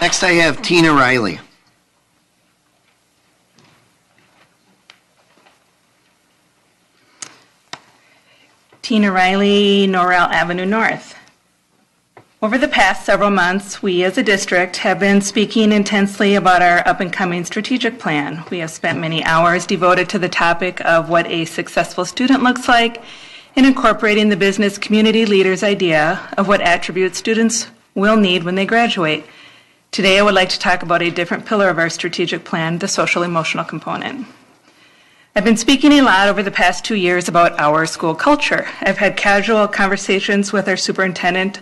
Next I have Tina Riehle. Tina Riehle, Norrell Avenue North. Over the past several months, we as a district have been speaking intensely about our up-and-coming strategic plan. We have spent many hours devoted to the topic of what a successful student looks like and incorporating the business community leaders' idea of what attributes students will need when they graduate. Today, I would like to talk about a different pillar of our strategic plan, the social-emotional component. I've been speaking a lot over the past 2 years about our school culture. I've had casual conversations with our superintendent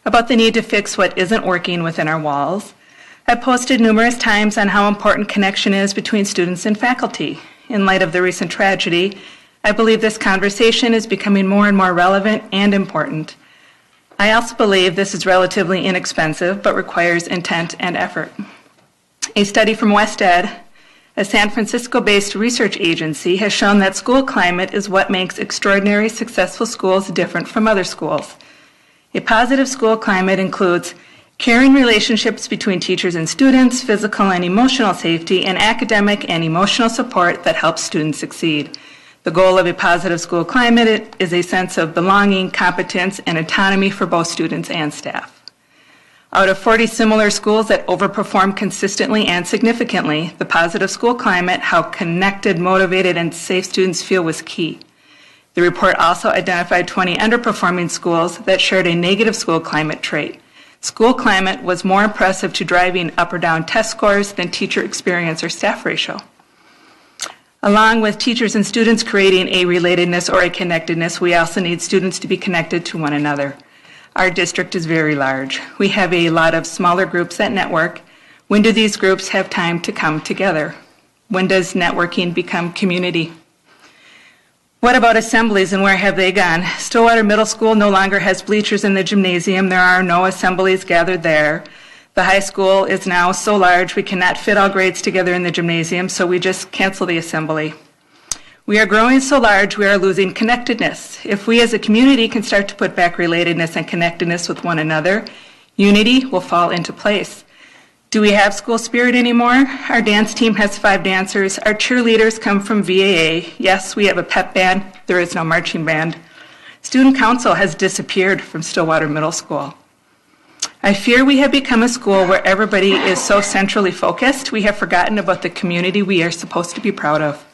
about the need to fix what isn't working within our walls. I've posted numerous times on how important connection is between students and faculty. In light of the recent tragedy, I believe this conversation is becoming more and more relevant and important. I also believe this is relatively inexpensive but requires intent and effort. A study from WestEd, a San Francisco-based research agency, has shown that school climate is what makes extraordinary successful schools different from other schools. A positive school climate includes caring relationships between teachers and students, physical and emotional safety, and academic and emotional support that helps students succeed. The goal of a positive school climate is a sense of belonging, competence, and autonomy for both students and staff. Out of 40 similar schools that overperform consistently and significantly, the positive school climate, how connected, motivated, and safe students feel, was key. The report also identified 20 underperforming schools that shared a negative school climate trait. School climate was more impressive to driving up or down test scores than teacher experience or staff ratio. Along with teachers and students creating a relatedness or a connectedness, we also need students to be connected to one another. Our district is very large. We have a lot of smaller groups that network. When do these groups have time to come together? When does networking become community? What about assemblies and where have they gone? Stillwater Middle School no longer has bleachers in the gymnasium. There are no assemblies gathered there. The high school is now so large we cannot fit all grades together in the gymnasium, so we just cancel the assembly. We are growing so large we are losing connectedness. If we as a community can start to put back relatedness and connectedness with one another, unity will fall into place. Do we have school spirit anymore? Our dance team has 5 dancers. Our cheerleaders come from VAA. Yes, we have a pep band. There is no marching band. Student council has disappeared from Stillwater Middle School. I fear we have become a school where everybody is so centrally focused, we have forgotten about the community we are supposed to be proud of.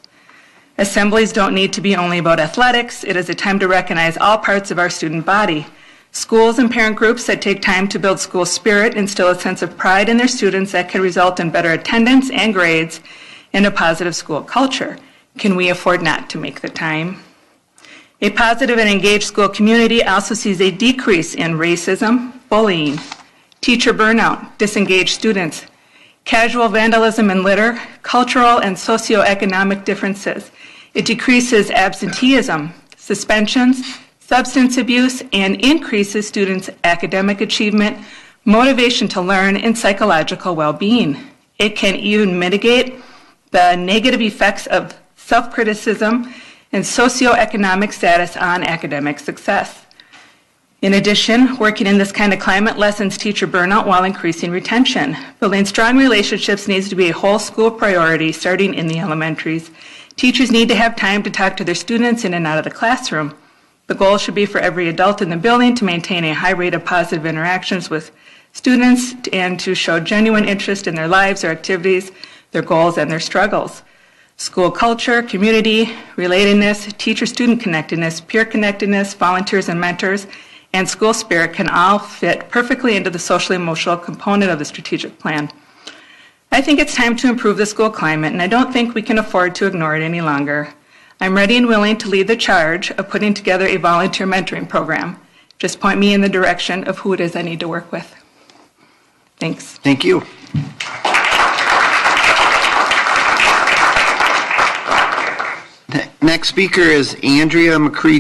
Assemblies don't need to be only about athletics. It is a time to recognize all parts of our student body. Schools and parent groups that take time to build school spirit instill a sense of pride in their students that can result in better attendance and grades and a positive school culture. Can we afford not to make the time? A positive and engaged school community also sees a decrease in racism, bullying, teacher burnout, disengaged students, casual vandalism and litter, cultural and socioeconomic differences. It decreases absenteeism, suspensions, substance abuse, and increases students' academic achievement, motivation to learn, and psychological well-being. It can even mitigate the negative effects of self-criticism and socioeconomic status on academic success. In addition, working in this kind of climate lessens teacher burnout while increasing retention. Building strong relationships needs to be a whole school priority, starting in the elementaries. Teachers need to have time to talk to their students in and out of the classroom. The goal should be for every adult in the building to maintain a high rate of positive interactions with students and to show genuine interest in their lives, their activities, their goals, and their struggles. School culture, community, relatedness, teacher-student connectedness, peer connectedness, volunteers and mentors, and school spirit can all fit perfectly into the social-emotional component of the strategic plan. I think it's time to improve the school climate, and I don't think we can afford to ignore it any longer. I'm ready and willing to lead the charge of putting together a volunteer mentoring program. Just point me in the direction of who it is I need to work with. Thanks. Thank you. Next speaker is Andrea McCready.